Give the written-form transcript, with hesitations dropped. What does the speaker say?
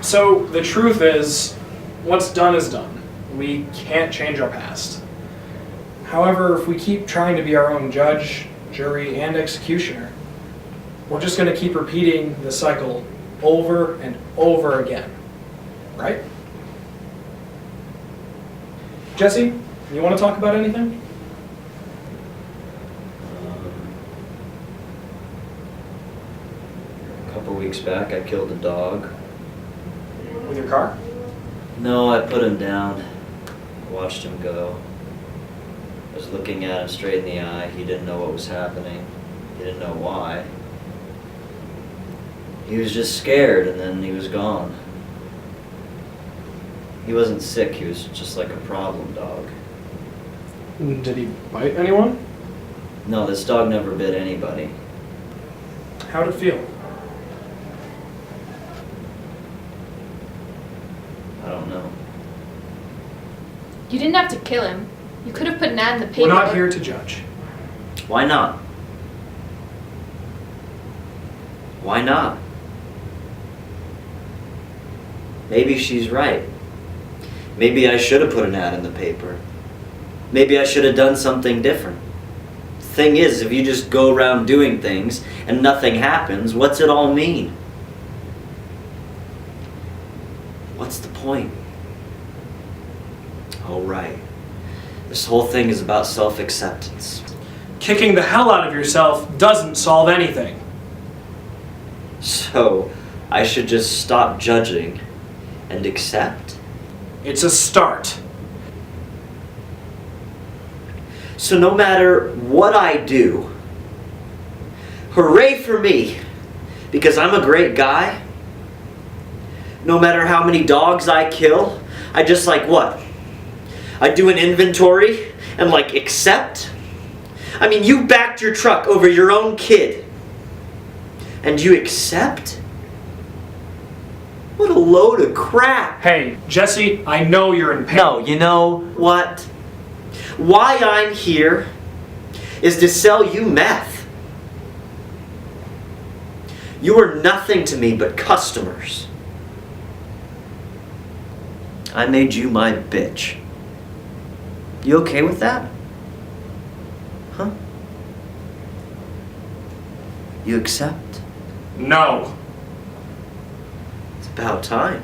So the truth is, what's done is done. We can't change our past. However, if we keep trying to be our own judge, jury, and executioner, we're just going to keep repeating the cycle over and over again, right? Jesse, you want to talk about anything? A couple weeks back, I killed a dog. With your car? No, I put him down. I watched him go. I was looking at him straight in the eye. He didn't know what was happening. He didn't know why. He was just scared, and then he was gone. He wasn't sick, he was just like a problem dog. Did he bite anyone? No, this dog never bit anybody. How'd it feel? I don't know. You didn't have to kill him. You could have put an ad in the paper. We're not here to judge. Why not? Why not? Maybe she's right. Maybe I should have put an ad in the paper. Maybe I should have done something different. The thing is, if you just go around doing things and nothing happens, what's it all mean? What's the point? Oh, right. This whole thing is about self-acceptance. Kicking the hell out of yourself doesn't solve anything. So, I should just stop judging and accept? It's a start. So no matter what I do, hooray for me, because I'm a great guy. No matter how many dogs I kill, I just like what? I do an inventory and like accept? I mean, you backed your truck over your own kid. And you accept? What a load of crap. Hey, Jesse, I know you're in pain. No, you know what? Why I'm here is to sell you meth. You are nothing to me but customers. I made you my bitch. You okay with that? Huh? You accept? No. It's about time.